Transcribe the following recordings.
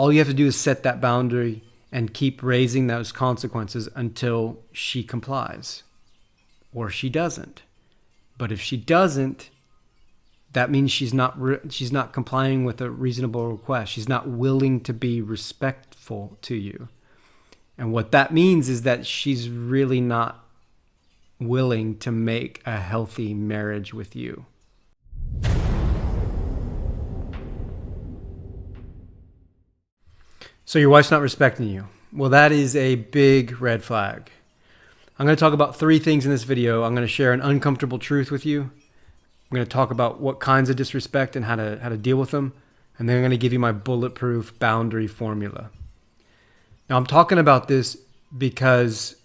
All you have to do is set that boundary and keep raising those consequences until she complies or she doesn't. But if she doesn't, that means she's not complying with a reasonable request. She's not willing to be respectful to you. And what that means is that she's really not willing to make a healthy marriage with you. So your wife's not respecting you. Well, that is a big red flag. I'm going to talk about 3 things in this video. I'm going to share an uncomfortable truth with you. I'm going to talk about what kinds of disrespect and how to deal with them. And then I'm going to give you my bulletproof boundary formula. Now, I'm talking about this because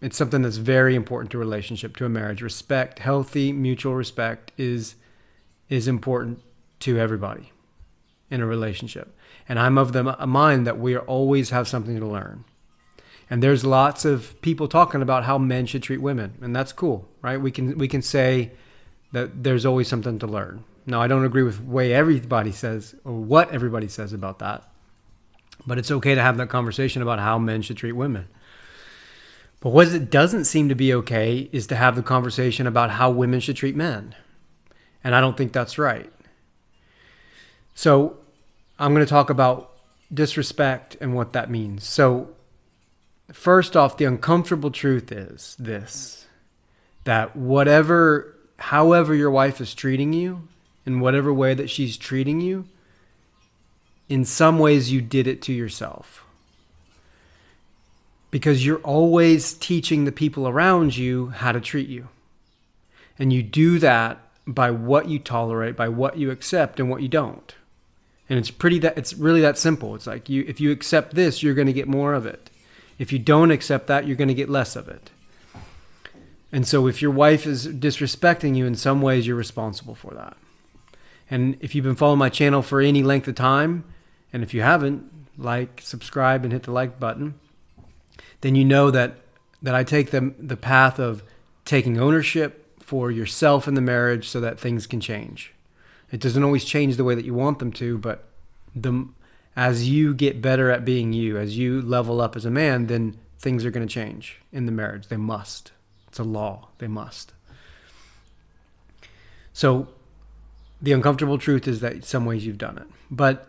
it's something that's very important to a relationship, to a marriage. Respect, healthy mutual respect is important to everybody in a relationship. And I'm of the mind that we always have something to learn. And there's lots of people talking about how men should treat women, and that's cool, right? We can say that there's always something to learn. Now, I don't agree with the way everybody says or what everybody says about that, but it's okay to have that conversation about how men should treat women. But what it doesn't seem to be okay is to have the conversation about how women should treat men. And I don't think that's right. So I'm going to talk about disrespect and what that means. So first off, the uncomfortable truth is this, that however your wife is treating you, in whatever way that she's treating you, in some ways you did it to yourself. Because you're always teaching the people around you how to treat you. And you do that by what you tolerate, by what you accept and what you don't. And it's really that simple. It's like if you accept this, you're going to get more of it. If you don't accept that, you're going to get less of it. And so if your wife is disrespecting you in some ways, you're responsible for that. And if you've been following my channel for any length of time, and if you haven't, subscribe, and hit the like button, then you know that I take the path of taking ownership for yourself in the marriage so that things can change. It doesn't always change the way that you want them to, but as you get better at being you, as you level up as a man, then things are going to change in the marriage. They must. It's a law. They must. So the uncomfortable truth is that in some ways you've done it. But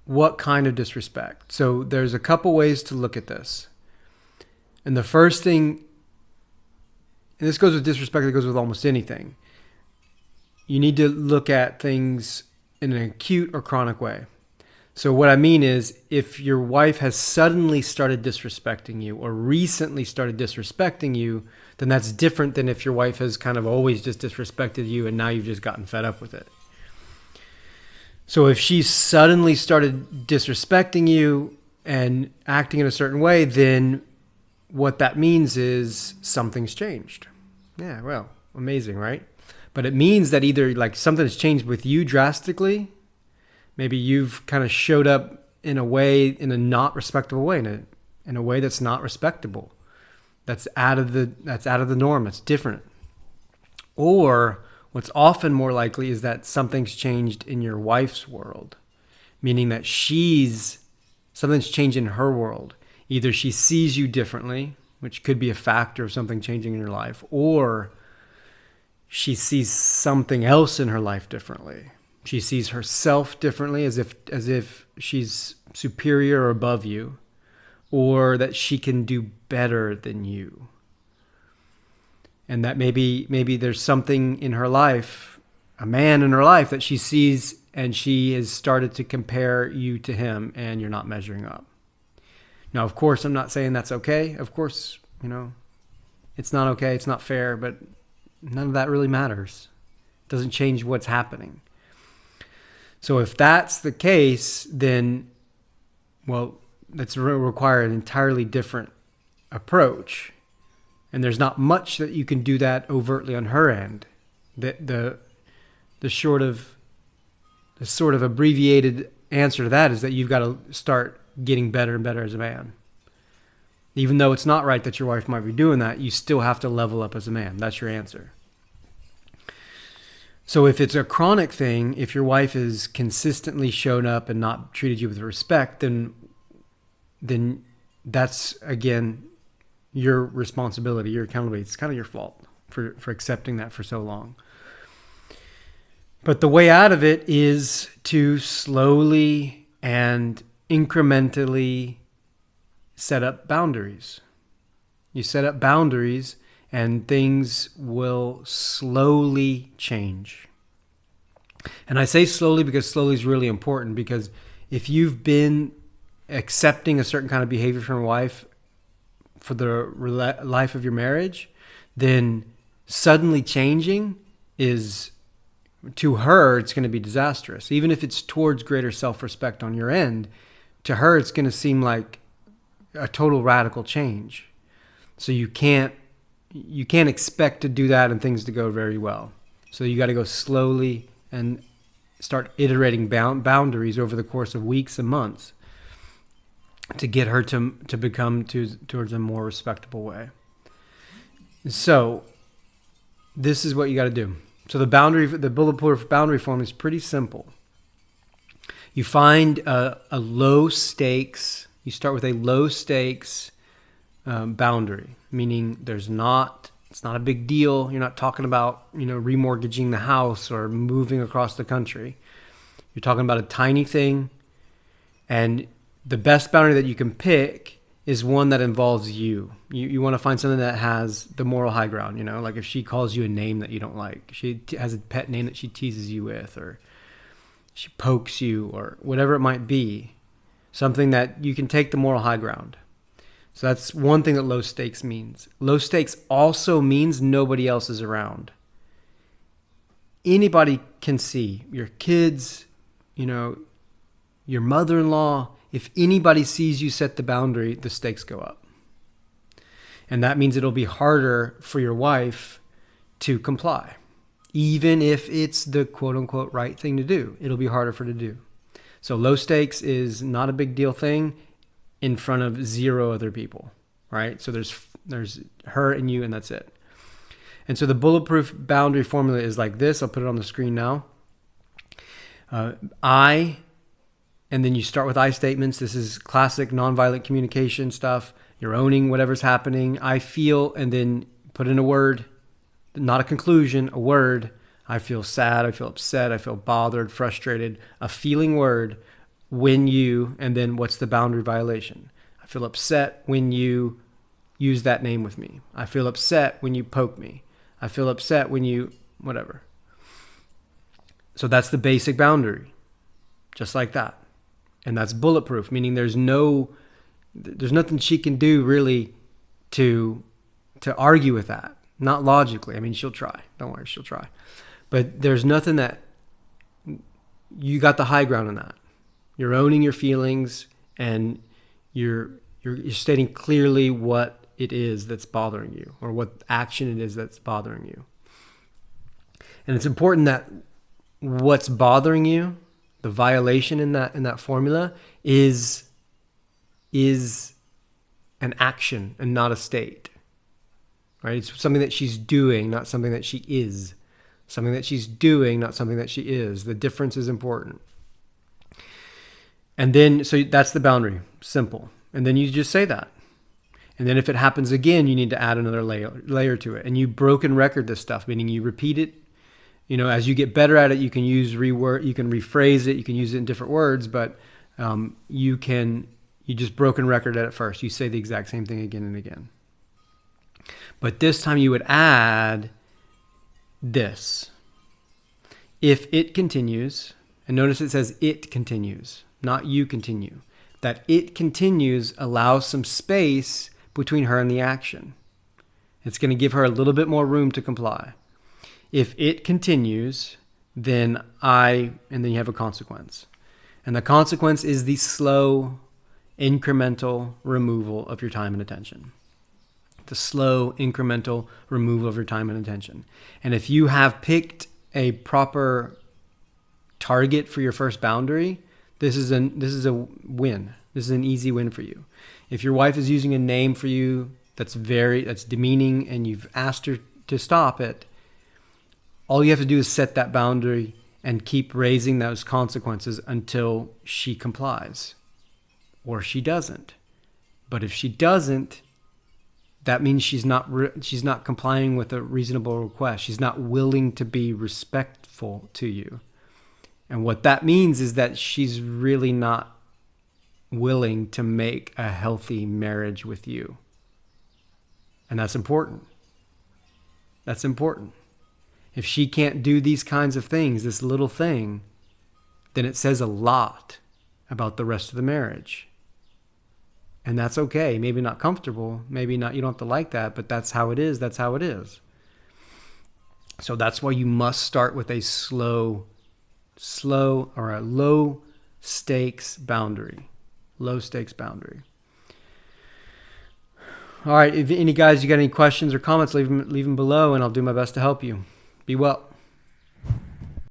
what kind of disrespect? So there's a couple ways to look at this. And the first thing, and this goes with disrespect, it goes with almost anything. You need to look at things in an acute or chronic way. So what I mean is, if your wife has suddenly started disrespecting you or recently started disrespecting you, then that's different than if your wife has kind of always just disrespected you and now you've just gotten fed up with it. So if she suddenly started disrespecting you and acting in a certain way, then what that means is something's changed. Yeah, well, amazing, right? But it means that either something's changed with you drastically. Maybe you've kind of showed up in a not respectable way, in a way that's not respectable. That's out of the norm. It's different. Or what's often more likely is that something's changed in your wife's world, meaning that something's changed in her world. Either she sees you differently, which could be a factor of something changing in your life, or she sees something else in her life differently. She sees herself differently, as if she's superior or above you, or that she can do better than you. And that maybe there's something in her life, a man in her life that she sees, and she has started to compare you to him, and you're not measuring up. Now, of course, I'm not saying that's okay. Of course, it's not okay. It's not fair, but none of that really matters. It doesn't change what's happening. So if that's the case, then, well, that's require an entirely different approach. And there's not much that you can do that overtly on her end. The sort of abbreviated answer to that is that you've got to start getting better and better as a man. Even though it's not right that your wife might be doing that, you still have to level up as a man. That's your answer. So if it's a chronic thing, if your wife has consistently shown up and not treated you with respect, then that's, again, your responsibility, your accountability. It's kind of your fault for accepting that for so long. But the way out of it is to slowly and incrementally set up boundaries. You set up boundaries and things will slowly change. And I say slowly because slowly is really important, because if you've been accepting a certain kind of behavior from your wife for the life of your marriage, then suddenly changing is, to her, it's going to be disastrous. Even if it's towards greater self-respect on your end, to her, it's going to seem like a total radical change. So you can't expect to do that and things to go very well. So you got to go slowly and start iterating boundaries over the course of weeks and months to get her to become towards a more respectable way. So this is what you got to do. So the bulletproof boundary form is pretty simple. You find a low stakes. You start with a low stakes boundary, meaning it's not a big deal. You're not talking about remortgaging the house or moving across the country. You're talking about a tiny thing, and the best boundary that you can pick is one that involves you. You want to find something that has the moral high ground, like if she calls you a name that you don't like, she has a pet name that she teases you with, or she pokes you, or whatever it might be, something that you can take the moral high ground. So that's one thing that low stakes means. Low stakes also means nobody else is around. Anybody can see, your kids, your mother-in-law. If anybody sees you set the boundary, the stakes go up. And that means it'll be harder for your wife to comply. Even if it's the quote-unquote right thing to do, it'll be harder for her to do. So low stakes is not a big deal thing in front of 0 other people, right? So there's her and you, and that's it. And so the bulletproof boundary formula is like this. I'll put it on the screen now. And then you start with I statements. This is classic nonviolent communication stuff. You're owning whatever's happening. I feel, and then put in a word, not a conclusion, a word. I feel sad, I feel upset, I feel bothered, frustrated. A feeling word when you, and then what's the boundary violation? I feel upset when you use that name with me. I feel upset when you poke me. I feel upset when you, whatever. So that's the basic boundary, just like that. And that's bulletproof, meaning there's nothing she can do really to argue with that. Not logically. I mean, she'll try. Don't worry, she'll try. But there's nothing that, you got the high ground on that. You're owning your feelings, and you're stating clearly what it is that's bothering you, or what action it is that's bothering you. And it's important that what's bothering you, the violation in that formula, is an action and not a state. Right? It's something that she's doing, not something that she is. Something that she's doing, not something that she is. The difference is important. And then, so that's the boundary. Simple. And then you just say that. And then if it happens again, you need to add another layer to it. And you broken record this stuff, meaning you repeat it. As you get better at it, you can use you can rephrase it, you can use it in different words, but you just broken record at it first. You say the exact same thing again and again. But this time you would add this. If it continues, and notice it says it continues, not you continue. That it continues allows some space between her and the action. It's going to give her a little bit more room to comply. If it continues, then and then you have a consequence. And the consequence is the slow, incremental removal of your time and attention. The slow, incremental removal of your time and attention. And if you have picked a proper target for your first boundary, this is a win. This is an easy win for you. If your wife is using a name for you that's demeaning, and you've asked her to stop it, All you have to do is set that boundary and keep raising those consequences until she complies or she doesn't. But if she doesn't, that means she's not complying with a reasonable request. She's not willing to be respectful to you. And what that means is that she's really not willing to make a healthy marriage with you. And that's important. That's important. If she can't do these kinds of things, this little thing, then it says a lot about the rest of the marriage. And that's okay. Maybe not comfortable. Maybe not, you don't have to like that, but that's how it is. That's how it is. So that's why you must start with a slow or a low stakes boundary. Low stakes boundary. All right. If any guys, you got any questions or comments, leave them below and I'll do my best to help you. Be well.